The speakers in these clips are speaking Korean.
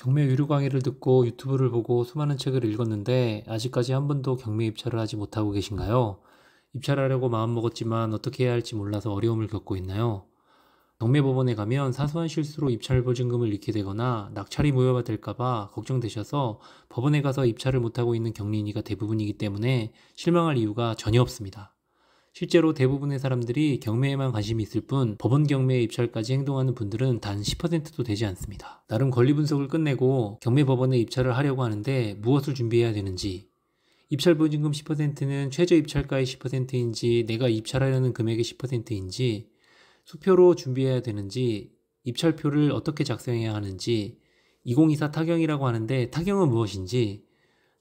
경매 유료 강의를 듣고 유튜브를 보고 수많은 책을 읽었는데 아직까지 한 번도 경매 입찰을 하지 못하고 계신가요? 입찰하려고 마음먹었지만 어떻게 해야 할지 몰라서 어려움을 겪고 있나요? 경매법원에 가면 사소한 실수로 입찰 보증금을 잃게 되거나 낙찰이 무효가 될까봐 걱정되셔서 법원에 가서 입찰을 못하고 있는 경리인이가 대부분이기 때문에 실망할 이유가 전혀 없습니다. 실제로 대부분의 사람들이 경매에만 관심이 있을 뿐 법원 경매에 입찰까지 행동하는 분들은 단 10%도 되지 않습니다. 나름 권리 분석을 끝내고 경매 법원에 입찰을 하려고 하는데 무엇을 준비해야 되는지, 입찰 보증금 10%는 최저 입찰가의 10%인지 내가 입찰하려는 금액의 10%인지, 수표로 준비해야 되는지, 입찰표를 어떻게 작성해야 하는지, 2024 타경이라고 하는데 타경은 무엇인지,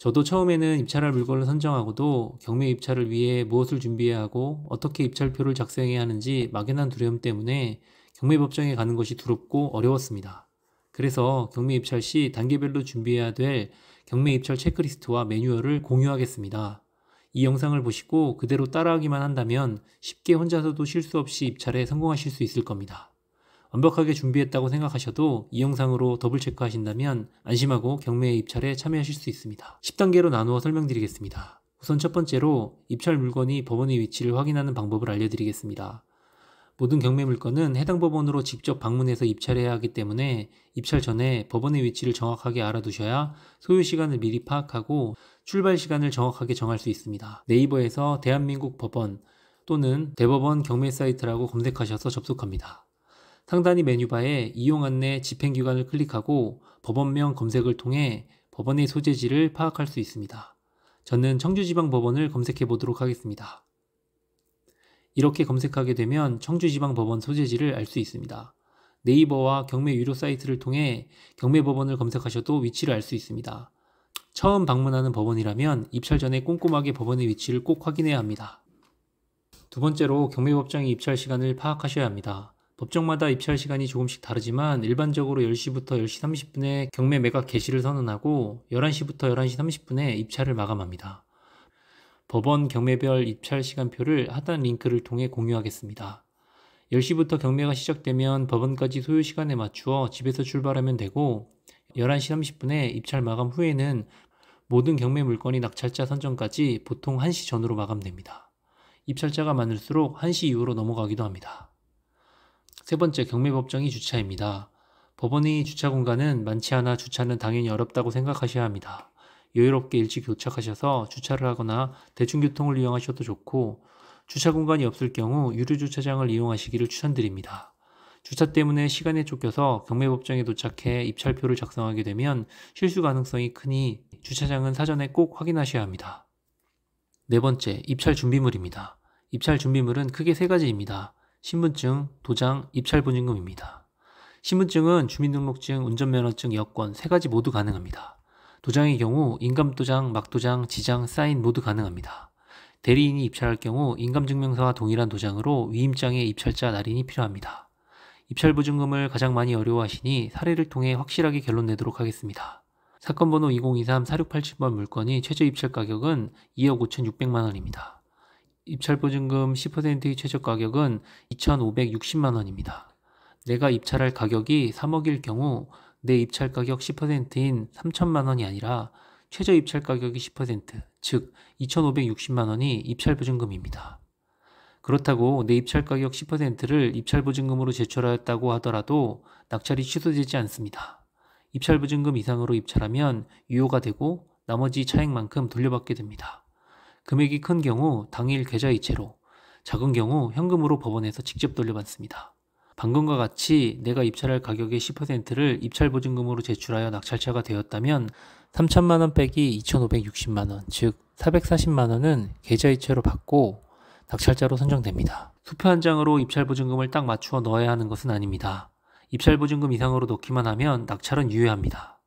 저도 처음에는 입찰할 물건을 선정하고도 경매 입찰을 위해 무엇을 준비해야 하고 어떻게 입찰표를 작성해야 하는지 막연한 두려움 때문에 경매법정에 가는 것이 두렵고 어려웠습니다. 그래서 경매 입찰 시 단계별로 준비해야 될 경매 입찰 체크리스트와 매뉴얼을 공유하겠습니다. 이 영상을 보시고 그대로 따라하기만 한다면 쉽게 혼자서도 실수 없이 입찰에 성공하실 수 있을 겁니다. 완벽하게 준비했다고 생각하셔도 이 영상으로 더블 체크하신다면 안심하고 경매 입찰에 참여하실 수 있습니다. 10단계로 나누어 설명드리겠습니다. 우선 첫 번째로 입찰 물건이 법원의 위치를 확인하는 방법을 알려드리겠습니다. 모든 경매 물건은 해당 법원으로 직접 방문해서 입찰해야 하기 때문에 입찰 전에 법원의 위치를 정확하게 알아두셔야 소요 시간을 미리 파악하고 출발 시간을 정확하게 정할 수 있습니다. 네이버에서 대한민국 법원 또는 대법원 경매 사이트라고 검색하셔서 접속합니다. 상단의 메뉴바에 이용 안내 집행기관을 클릭하고 법원명 검색을 통해 법원의 소재지를 파악할 수 있습니다. 저는 청주지방법원을 검색해 보도록 하겠습니다. 이렇게 검색하게 되면 청주지방법원 소재지를 알 수 있습니다. 네이버와 경매 유료 사이트를 통해 경매법원을 검색하셔도 위치를 알 수 있습니다. 처음 방문하는 법원이라면 입찰 전에 꼼꼼하게 법원의 위치를 꼭 확인해야 합니다. 두 번째로 경매법정의 입찰 시간을 파악하셔야 합니다. 법정마다 입찰 시간이 조금씩 다르지만 일반적으로 10시부터 10시 30분에 경매 매각 개시를 선언하고 11시부터 11시 30분에 입찰을 마감합니다. 법원 경매별 입찰 시간표를 하단 링크를 통해 공유하겠습니다. 10시부터 경매가 시작되면 법원까지 소요 시간에 맞추어 집에서 출발하면 되고 11시 30분에 입찰 마감 후에는 모든 경매 물건이 낙찰자 선정까지 보통 1시 전후로 마감됩니다. 입찰자가 많을수록 1시 이후로 넘어가기도 합니다. 세 번째, 경매법정의 주차입니다. 법원의 주차 공간은 많지 않아 주차는 당연히 어렵다고 생각하셔야 합니다. 여유롭게 일찍 도착하셔서 주차를 하거나 대중교통을 이용하셔도 좋고 주차 공간이 없을 경우 유료 주차장을 이용하시기를 추천드립니다. 주차 때문에 시간에 쫓겨서 경매법정에 도착해 입찰표를 작성하게 되면 실수 가능성이 크니 주차장은 사전에 꼭 확인하셔야 합니다. 네 번째, 입찰 준비물입니다. 입찰 준비물은 크게 세 가지입니다. 신분증, 도장, 입찰보증금입니다. 신분증은 주민등록증, 운전면허증, 여권 세 가지 모두 가능합니다. 도장의 경우 인감도장, 막도장, 지장, 사인 모두 가능합니다. 대리인이 입찰할 경우 인감증명서와 동일한 도장으로 위임장에 입찰자 날인이 필요합니다. 입찰보증금을 가장 많이 어려워하시니 사례를 통해 확실하게 결론 내도록 하겠습니다. 사건 번호 2023 4687번 물건이 최저 입찰 가격은 2억 5,600만원입니다. 입찰보증금 10%의 최저 가격은 2,560만원입니다. 내가 입찰할 가격이 3억일 경우 내 입찰 가격 10%인 3천만원이 아니라 최저 입찰 가격이 10%, 즉 2,560만원이 입찰보증금입니다. 그렇다고 내 입찰 가격 10%를 입찰보증금으로 제출하였다고 하더라도 낙찰이 취소되지 않습니다. 입찰보증금 이상으로 입찰하면 유효가 되고 나머지 차액만큼 돌려받게 됩니다. 금액이 큰 경우 당일 계좌이체로, 작은 경우 현금으로 법원에서 직접 돌려받습니다. 방금과 같이 내가 입찰할 가격의 10%를 입찰보증금으로 제출하여 낙찰자가 되었다면 3천만원 빼기 2,560만원, 즉 440만원은 계좌이체로 받고 낙찰자로 선정됩니다. 수표 한 장으로 입찰보증금을 딱 맞추어 넣어야 하는 것은 아닙니다. 입찰보증금 이상으로 넣기만 하면 낙찰은 유예합니다.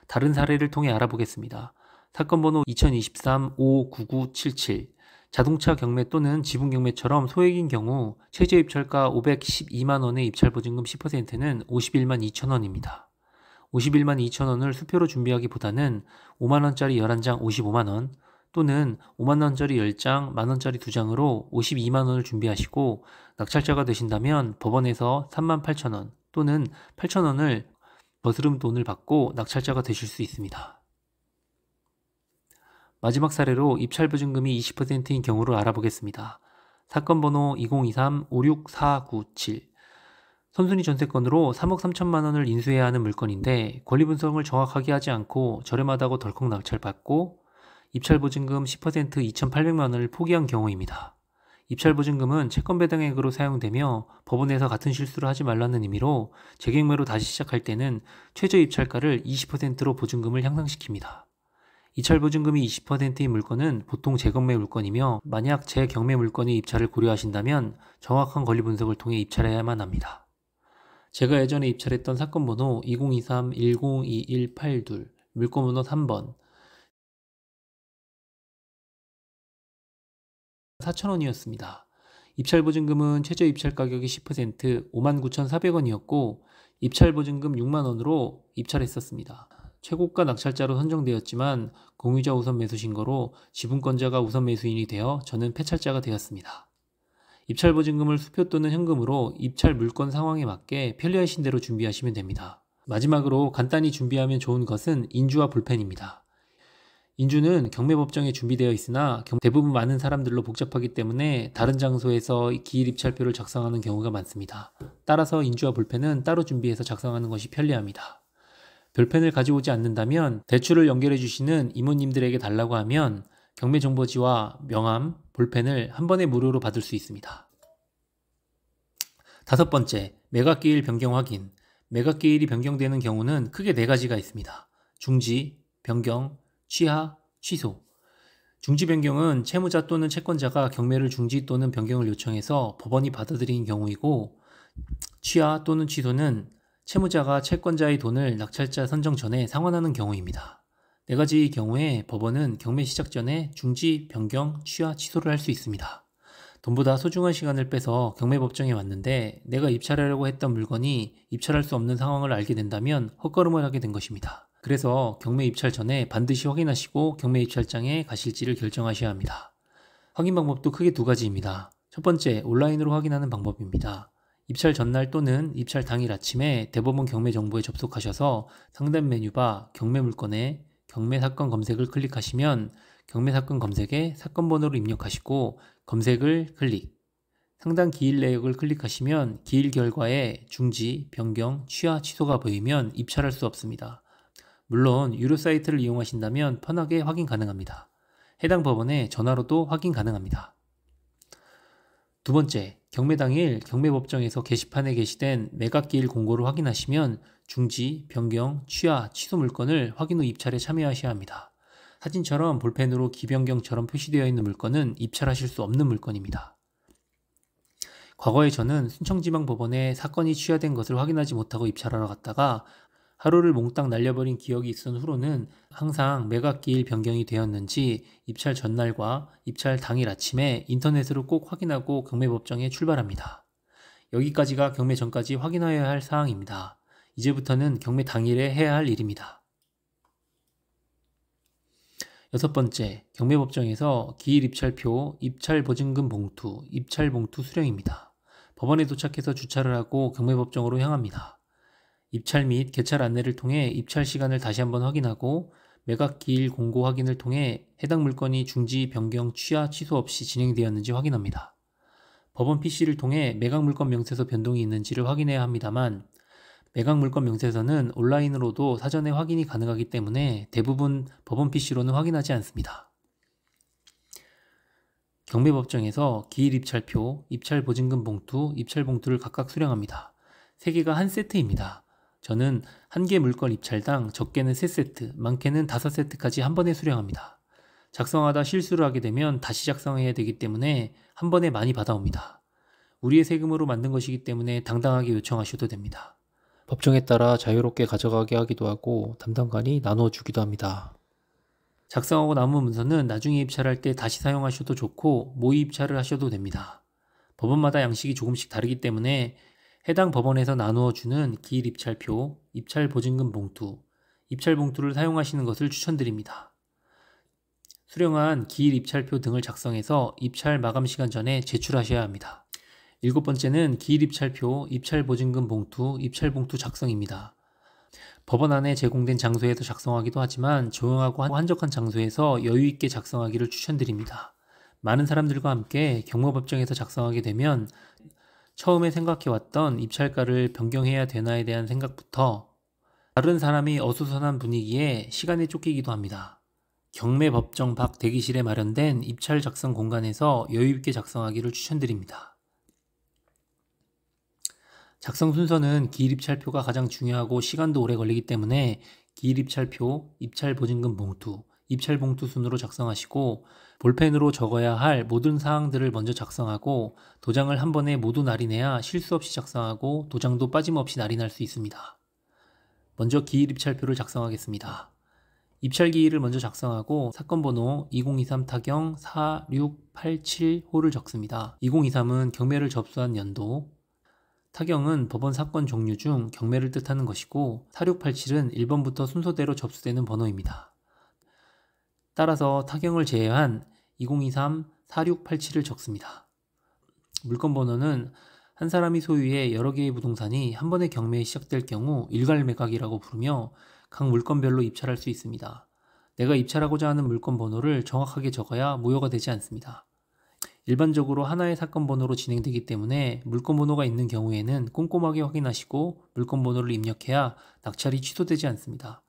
다른 사례를 통해 알아보겠습니다. 사건 번호 2023-59977 자동차 경매 또는 지분 경매처럼 소액인 경우 최저 입찰가 512만원의 입찰보증금 10%는 51만 2천원입니다. 51만 2천원을 수표로 준비하기보다는 5만원짜리 11장 55만원 또는 5만원짜리 10장, 만원짜리 2장으로 52만원을 준비하시고 낙찰자가 되신다면 법원에서 3만 8천원 또는 8천원을 거스름 돈을 받고 낙찰자가 되실 수 있습니다. 마지막 사례로 입찰보증금이 20%인 경우를 알아보겠습니다. 사건 번호 2023-564997. 선순위 전세건으로 3억 3천만 원을 인수해야 하는 물건인데 권리 분석을 정확하게 하지 않고 저렴하다고 덜컥 낙찰받고 입찰보증금 10% 2,800만 원을 포기한 경우입니다. 입찰보증금은 채권 배당액으로 사용되며 법원에서 같은 실수를 하지 말라는 의미로 재경매로 다시 시작할 때는 최저 입찰가를 20%로 보증금을 향상시킵니다. 입찰보증금이 20%인 물건은 보통 재건매 물건이며 만약 재경매 물건의 입찰을 고려하신다면 정확한 권리 분석을 통해 입찰해야만 합니다. 제가 예전에 입찰했던 사건 번호 2023-102182 물건 번호 3번 4,000원이었습니다. 입찰보증금은 최저 입찰 가격이 10% 59,400원이었고 입찰보증금 6만원으로 입찰했었습니다. 최고가 낙찰자로 선정되었지만 공유자 우선 매수 신고로 지분권자가 우선 매수인이 되어 저는 폐찰자가 되었습니다. 입찰보증금을 수표 또는 현금으로 입찰 물건 상황에 맞게 편리하신 대로 준비하시면 됩니다. 마지막으로 간단히 준비하면 좋은 것은 인주와 볼펜입니다. 인주는 경매법정에 준비되어 있으나 대부분 많은 사람들로 복잡하기 때문에 다른 장소에서 기일 입찰표를 작성하는 경우가 많습니다. 따라서 인주와 볼펜은 따로 준비해서 작성하는 것이 편리합니다. 별펜을 가져오지 않는다면 대출을 연결해 주시는 이모님들에게 달라고 하면 경매정보지와 명함, 볼펜을 한 번에 무료로 받을 수 있습니다. 5번째, 매각기일 변경 확인. 매각기일이 변경되는 경우는 크게 4가지가 있습니다. 중지, 변경, 취하, 취소. 중지 변경은 채무자 또는 채권자가 경매를 중지 또는 변경을 요청해서 법원이 받아들인 경우이고, 취하 또는 취소는 채무자가 채권자의 돈을 낙찰자 선정 전에 상환하는 경우입니다. 4가지의 경우에 법원은 경매 시작 전에 중지, 변경, 취하, 취소를 할 수 있습니다. 돈보다 소중한 시간을 빼서 경매법정에 왔는데 내가 입찰하려고 했던 물건이 입찰할 수 없는 상황을 알게 된다면 헛걸음을 하게 된 것입니다. 그래서 경매 입찰 전에 반드시 확인하시고 경매 입찰장에 가실지를 결정하셔야 합니다. 확인 방법도 크게 2가지입니다. 첫 번째, 온라인으로 확인하는 방법입니다. 입찰 전날 또는 입찰 당일 아침에 대법원 경매 정보에 접속하셔서 상단 메뉴바 경매 물건에 경매 사건 검색을 클릭하시면 경매 사건 검색에 사건 번호를 입력하시고 검색을 클릭, 상단 기일 내역을 클릭하시면 기일 결과에 중지, 변경, 취하, 취소가 보이면 입찰할 수 없습니다. 물론 유료 사이트를 이용하신다면 편하게 확인 가능합니다. 해당 법원에 전화로도 확인 가능합니다. 2번째, 경매 당일 경매법정에서 게시판에 게시된 매각기일 공고를 확인하시면 중지, 변경, 취하, 취소 물건을 확인 후 입찰에 참여하셔야 합니다. 사진처럼 볼펜으로 기변경처럼 표시되어 있는 물건은 입찰하실 수 없는 물건입니다. 과거에 저는 순천지방법원에 사건이 취하된 것을 확인하지 못하고 입찰하러 갔다가 하루를 몽땅 날려버린 기억이 있은 후로는 항상 매각기일 변경이 되었는지 입찰 전날과 입찰 당일 아침에 인터넷으로 꼭 확인하고 경매법정에 출발합니다. 여기까지가 경매 전까지 확인하여야 할 사항입니다. 이제부터는 경매 당일에 해야 할 일입니다. 6번째, 경매법정에서 기일 입찰표, 입찰보증금 봉투, 입찰봉투 수령입니다. 법원에 도착해서 주차를 하고 경매법정으로 향합니다. 입찰 및 개찰 안내를 통해 입찰 시간을 다시 한번 확인하고 매각기일 공고 확인을 통해 해당 물건이 중지, 변경, 취하, 취소 없이 진행되었는지 확인합니다. 법원 PC를 통해 매각물건 명세서 변동이 있는지를 확인해야 합니다만 매각물건 명세서는 온라인으로도 사전에 확인이 가능하기 때문에 대부분 법원 PC로는 확인하지 않습니다. 경매법정에서 기일 입찰표, 입찰보증금 봉투, 입찰봉투를 각각 수령합니다. 3개가 한 세트입니다. 저는 1개 물건 입찰당 적게는 3세트, 많게는 5세트까지 한 번에 수령합니다. 작성하다 실수를 하게 되면 다시 작성해야 되기 때문에 한 번에 많이 받아옵니다. 우리의 세금으로 만든 것이기 때문에 당당하게 요청하셔도 됩니다. 법정에 따라 자유롭게 가져가게 하기도 하고 담당관이 나누어 주기도 합니다. 작성하고 남은 문서는 나중에 입찰할 때 다시 사용하셔도 좋고 모의 입찰을 하셔도 됩니다. 법원마다 양식이 조금씩 다르기 때문에 해당 법원에서 나누어 주는 기일 입찰표, 입찰보증금 봉투, 입찰봉투를 사용하시는 것을 추천드립니다. 수령한 기일 입찰표 등을 작성해서 입찰 마감 시간 전에 제출하셔야 합니다. 7번째는 기일 입찰표, 입찰보증금 봉투, 입찰봉투 작성입니다. 법원 안에 제공된 장소에서 작성하기도 하지만 조용하고 한적한 장소에서 여유 있게 작성하기를 추천드립니다. 많은 사람들과 함께 경무법정에서 작성하게 되면 처음에 생각해왔던 입찰가를 변경해야 되나에 대한 생각부터 다른 사람이 어수선한 분위기에 시간에 쫓기기도 합니다. 경매법정 밖 대기실에 마련된 입찰 작성 공간에서 여유 있게 작성하기를 추천드립니다. 작성 순서는 기일입찰표가 가장 중요하고 시간도 오래 걸리기 때문에 기일입찰표, 입찰보증금 봉투, 입찰봉투 순으로 작성하시고 볼펜으로 적어야 할 모든 사항들을 먼저 작성하고 도장을 한 번에 모두 날인해야 실수 없이 작성하고 도장도 빠짐없이 날인할 수 있습니다. 먼저 기일입찰표를 작성하겠습니다. 입찰기일을 먼저 작성하고 사건번호 2023 타경 4687호를 적습니다. 2023은 경매를 접수한 연도, 타경은 법원 사건 종류 중 경매를 뜻하는 것이고 4687은 1번부터 순서대로 접수되는 번호입니다. 따라서 타경을 제외한 2023 4687을 적습니다. 물건 번호는 한 사람이 소유의 여러 개의 부동산이 한 번에 경매에 시작될 경우 일괄매각이라고 부르며 각 물건별로 입찰할 수 있습니다. 내가 입찰하고자 하는 물건 번호를 정확하게 적어야 무효가 되지 않습니다. 일반적으로 하나의 사건 번호로 진행되기 때문에 물건 번호가 있는 경우에는 꼼꼼하게 확인하시고 물건 번호를 입력해야 낙찰이 취소되지 않습니다.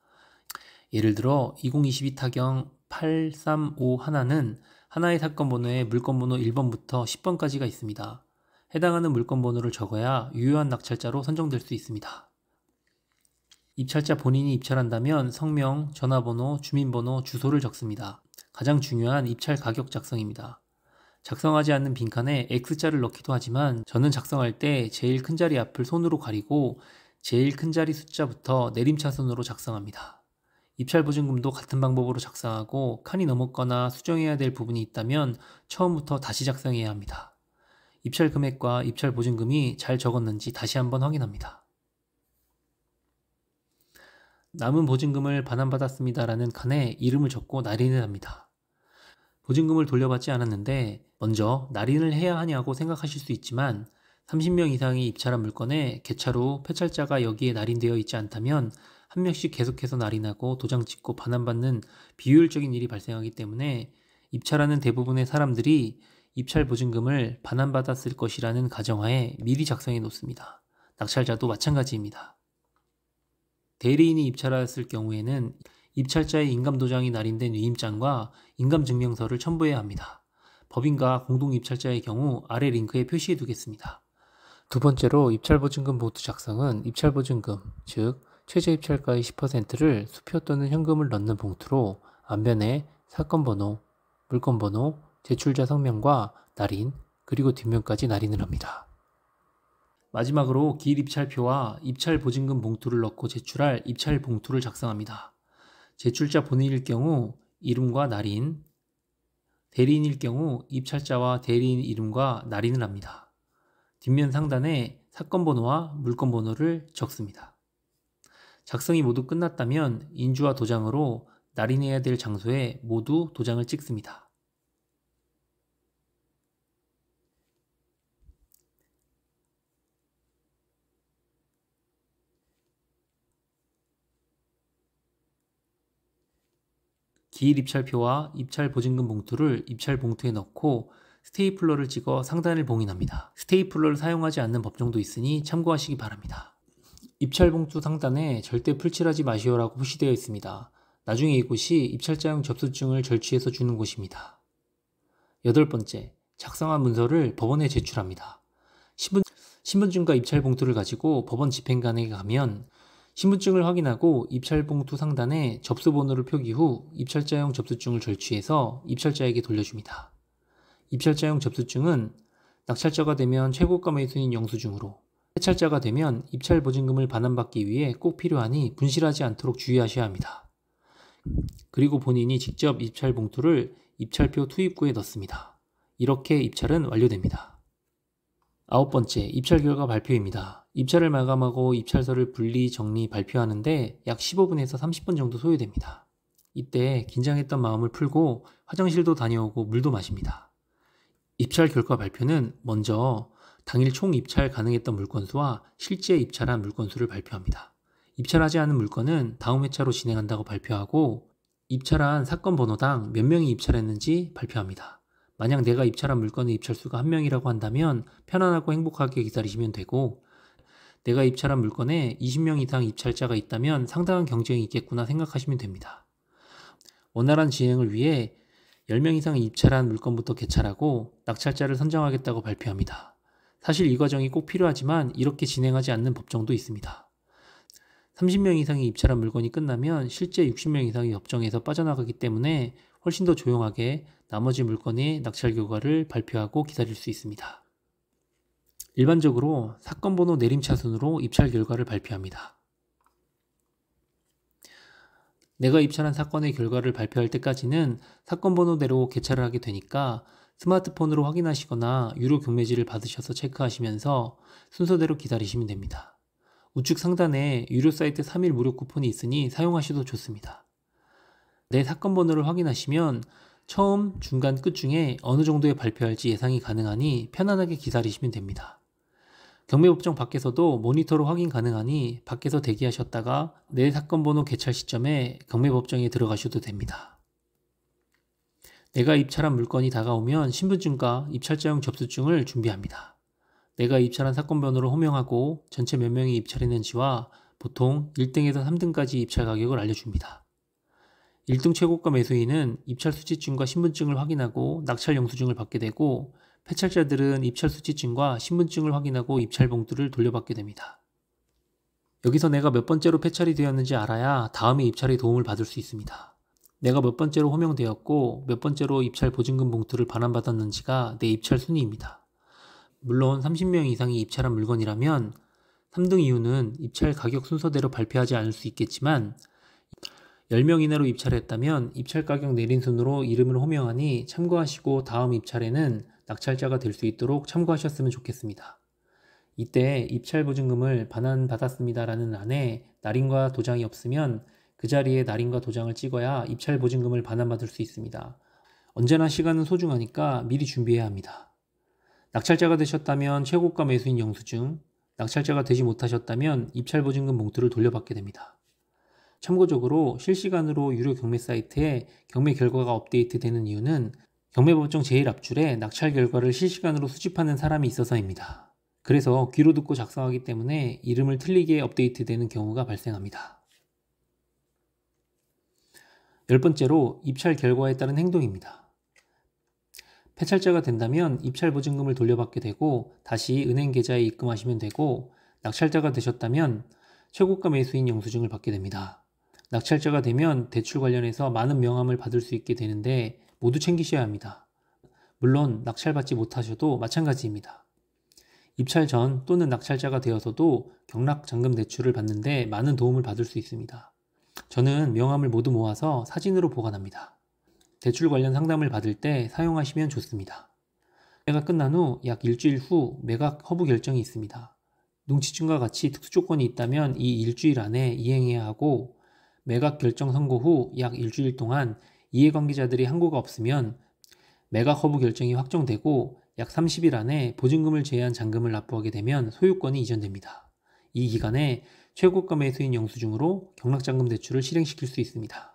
예를 들어 2022 타경 8351는 하나의 사건 번호에 물건 번호 1번부터 10번까지가 있습니다. 해당하는 물건 번호를 적어야 유효한 낙찰자로 선정될 수 있습니다. 입찰자 본인이 입찰한다면 성명, 전화번호, 주민번호, 주소를 적습니다. 가장 중요한 입찰 가격 작성입니다. 작성하지 않는 빈칸에 X자를 넣기도 하지만 저는 작성할 때 제일 큰 자리 앞을 손으로 가리고 제일 큰 자리 숫자부터 내림차순으로 작성합니다. 입찰보증금도 같은 방법으로 작성하고 칸이 넘었거나 수정해야 될 부분이 있다면 처음부터 다시 작성해야 합니다. 입찰 금액과 입찰 보증금이 잘 적었는지 다시 한번 확인합니다. 남은 보증금을 반환받았습니다라는 칸에 이름을 적고 날인을 합니다. 보증금을 돌려받지 않았는데 먼저 날인을 해야 하냐고 생각하실 수 있지만 30명 이상이 입찰한 물건에 개찰 후 폐찰자가 여기에 날인되어 있지 않다면 한 명씩 계속해서 날인하고 도장 찍고 반환받는 비효율적인 일이 발생하기 때문에 입찰하는 대부분의 사람들이 입찰 보증금을 반환받았을 것이라는 가정하에 미리 작성해 놓습니다. 낙찰자도 마찬가지입니다. 대리인이 입찰하였을 경우에는 입찰자의 인감도장이 날인된 위임장과 인감증명서를 첨부해야 합니다. 법인과 공동입찰자의 경우 아래 링크에 표시해 두겠습니다. 두 번째로 입찰보증금 봉투 작성은 입찰보증금, 즉 최저입찰가의 10%를 수표 또는 현금을 넣는 봉투로 앞면에 사건번호, 물건번호, 제출자 성명과 날인, 그리고 뒷면까지 날인을 합니다. 마지막으로 기일입찰표와 입찰보증금 봉투를 넣고 제출할 입찰봉투를 작성합니다. 제출자 본인일 경우 이름과 날인, 대리인일 경우 입찰자와 대리인 이름과 날인을 합니다. 뒷면 상단에 사건번호와 물건번호를 적습니다. 작성이 모두 끝났다면 인주와 도장으로 날인해야 될 장소에 모두 도장을 찍습니다. 기일입찰표와 입찰보증금 봉투를 입찰봉투에 넣고 스테이플러를 찍어 상단을 봉인합니다. 스테이플러를 사용하지 않는 법정도 있으니 참고하시기 바랍니다. 입찰봉투 상단에 절대 풀칠하지 마시오라고 표시되어 있습니다. 나중에 이곳이 입찰자용 접수증을 절취해서 주는 곳입니다. 8번째, 작성한 문서를 법원에 제출합니다. 신분증과 입찰봉투를 가지고 법원 집행관에게 가면 신분증을 확인하고 입찰봉투 상단에 접수번호를 표기 후 입찰자용 접수증을 절취해서 입찰자에게 돌려줍니다. 입찰자용 접수증은 낙찰자가 되면 최고가 매수인 영수증으로, 폐찰자가 되면 입찰보증금을 반환받기 위해 꼭 필요하니 분실하지 않도록 주의하셔야 합니다. 그리고 본인이 직접 입찰봉투를 입찰표 투입구에 넣습니다. 이렇게 입찰은 완료됩니다. 9번째, 입찰 결과 발표입니다. 입찰을 마감하고 입찰서를 분리, 정리, 발표하는데 약 15분에서 30분 정도 소요됩니다. 이때 긴장했던 마음을 풀고 화장실도 다녀오고 물도 마십니다. 입찰 결과 발표는 먼저 당일 총 입찰 가능했던 물건수와 실제 입찰한 물건수를 발표합니다. 입찰하지 않은 물건은 다음 회차로 진행한다고 발표하고 입찰한 사건 번호당 몇 명이 입찰했는지 발표합니다. 만약 내가 입찰한 물건의 입찰수가 1명이라고 한다면 편안하고 행복하게 기다리시면 되고 내가 입찰한 물건에 20명 이상 입찰자가 있다면 상당한 경쟁이 있겠구나 생각하시면 됩니다. 원활한 진행을 위해 10명 이상 입찰한 물건부터 개찰하고 낙찰자를 선정하겠다고 발표합니다. 사실 이 과정이 꼭 필요하지만 이렇게 진행하지 않는 법정도 있습니다. 30명 이상이 입찰한 물건이 끝나면 실제 60명 이상이 법정에서 빠져나가기 때문에 훨씬 더 조용하게 나머지 물건의 낙찰 결과를 발표하고 기다릴 수 있습니다. 일반적으로 사건 번호 내림차순으로 입찰 결과를 발표합니다. 내가 입찰한 사건의 결과를 발표할 때까지는 사건 번호대로 개찰을 하게 되니까 스마트폰으로 확인하시거나 유료 경매지를 받으셔서 체크하시면서 순서대로 기다리시면 됩니다. 우측 상단에 유료 사이트 3일 무료 쿠폰이 있으니 사용하셔도 좋습니다. 내 사건 번호를 확인하시면 처음, 중간, 끝 중에 어느 정도에 발표할지 예상이 가능하니 편안하게 기다리시면 됩니다. 경매법정 밖에서도 모니터로 확인 가능하니 밖에서 대기하셨다가 내 사건 번호 개찰 시점에 경매법정에 들어가셔도 됩니다. 내가 입찰한 물건이 다가오면 신분증과 입찰자용 접수증을 준비합니다. 내가 입찰한 사건 번호를 호명하고 전체 몇 명이 입찰했는지와 보통 1등에서 3등까지 입찰 가격을 알려줍니다. 1등 최고가 매수인은 입찰 수취증과 신분증을 확인하고 낙찰 영수증을 받게 되고 폐찰자들은 입찰 수취증과 신분증을 확인하고 입찰 봉투를 돌려받게 됩니다. 여기서 내가 몇 번째로 폐찰이 되었는지 알아야 다음에 입찰에 도움을 받을 수 있습니다. 내가 몇 번째로 호명되었고 몇 번째로 입찰 보증금 봉투를 반환받았는지가 내 입찰 순위입니다. 물론 30명 이상이 입찰한 물건이라면 3등 이유는 입찰 가격 순서대로 발표하지 않을 수 있겠지만 10명 이내로 입찰했다면 입찰 가격 내린 순으로 이름을 호명하니 참고하시고 다음 입찰에는 낙찰자가 될 수 있도록 참고하셨으면 좋겠습니다. 이때 입찰 보증금을 반환받았습니다 라는 란에 날인과 도장이 없으면 그 자리에 날인과 도장을 찍어야 입찰 보증금을 반환받을 수 있습니다. 언제나 시간은 소중하니까 미리 준비해야 합니다. 낙찰자가 되셨다면 최고가 매수인 영수증, 낙찰자가 되지 못하셨다면 입찰 보증금 봉투를 돌려받게 됩니다. 참고적으로 실시간으로 유료 경매 사이트에 경매 결과가 업데이트되는 이유는 경매법정 제1앞줄에 낙찰 결과를 실시간으로 수집하는 사람이 있어서입니다. 그래서 귀로 듣고 작성하기 때문에 이름을 틀리게 업데이트되는 경우가 발생합니다. 10번째로 입찰 결과에 따른 행동입니다. 폐찰자가 된다면 입찰 보증금을 돌려받게 되고 다시 은행 계좌에 입금하시면 되고 낙찰자가 되셨다면 최고가 매수인 영수증을 받게 됩니다. 낙찰자가 되면 대출 관련해서 많은 명함을 받을 수 있게 되는데 모두 챙기셔야 합니다. 물론 낙찰받지 못하셔도 마찬가지입니다. 입찰 전 또는 낙찰자가 되어서도 경락잔금 대출을 받는데 많은 도움을 받을 수 있습니다. 저는 명함을 모두 모아서 사진으로 보관합니다. 대출 관련 상담을 받을 때 사용하시면 좋습니다. 매각 끝난 후 약 일주일 후 매각 허브 결정이 있습니다. 농지증과 같이 특수조건이 있다면 이 일주일 안에 이행해야 하고 매각 결정 선고 후 약 일주일 동안 이해관계자들이 항고가 없으면 매각 허브 결정이 확정되고 약 30일 안에 보증금을 제외한 잔금을 납부하게 되면 소유권이 이전됩니다. 이 기간에 최고가 매수인 영수증으로 경락잔금 대출을 실행시킬 수 있습니다.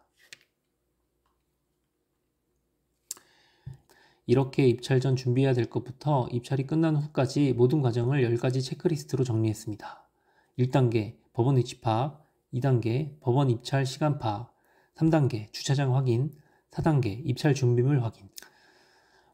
이렇게 입찰 전 준비해야 될 것부터 입찰이 끝난 후까지 모든 과정을 10가지 체크리스트로 정리했습니다. 1단계 법원 위치 파악, 2단계 법원 입찰 시간 파악, 3단계 주차장 확인, 4단계 입찰 준비물 확인,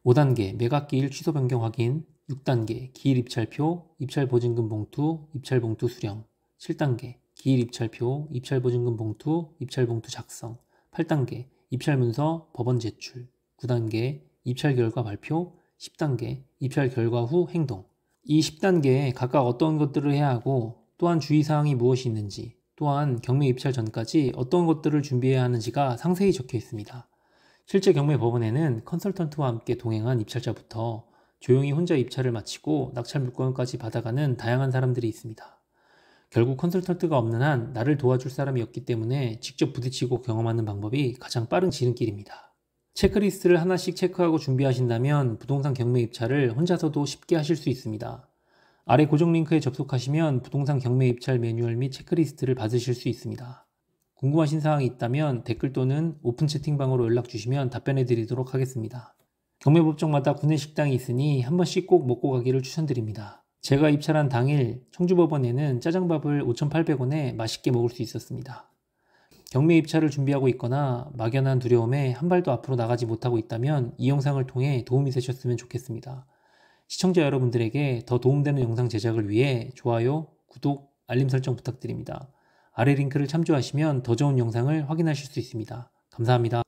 5단계 매각기일 취소 변경 확인, 6단계 기일 입찰표, 입찰 보증금 봉투, 입찰 봉투 수령, 7단계 기일 입찰표, 입찰 보증금 봉투, 입찰 봉투 작성, 8단계 입찰 문서 법원 제출, 9단계 입찰 결과 발표, 10단계 입찰 결과 후 행동. 이 10단계에 각각 어떤 것들을 해야 하고 또한 주의사항이 무엇이 있는지, 또한 경매 입찰 전까지 어떤 것들을 준비해야 하는지가 상세히 적혀 있습니다. 실제 경매 법원에는 컨설턴트와 함께 동행한 입찰자부터 조용히 혼자 입찰을 마치고 낙찰 물건까지 받아가는 다양한 사람들이 있습니다. 결국 컨설턴트가 없는 한 나를 도와줄 사람이 없기 때문에 직접 부딪히고 경험하는 방법이 가장 빠른 지름길입니다. 체크리스트를 하나씩 체크하고 준비하신다면 부동산 경매 입찰을 혼자서도 쉽게 하실 수 있습니다. 아래 고정 링크에 접속하시면 부동산 경매 입찰 매뉴얼 및 체크리스트를 받으실 수 있습니다. 궁금하신 사항이 있다면 댓글 또는 오픈 채팅방으로 연락 주시면 답변해 드리도록 하겠습니다. 경매법정마다 구내식당이 있으니 한 번씩 꼭 먹고 가기를 추천드립니다. 제가 입찰한 당일 청주법원에는 짜장밥을 5,800원에 맛있게 먹을 수 있었습니다. 경매 입찰을 준비하고 있거나 막연한 두려움에 한 발도 앞으로 나가지 못하고 있다면 이 영상을 통해 도움이 되셨으면 좋겠습니다. 시청자 여러분들에게 더 도움되는 영상 제작을 위해 좋아요, 구독, 알림 설정 부탁드립니다. 아래 링크를 참조하시면 더 좋은 영상을 확인하실 수 있습니다. 감사합니다.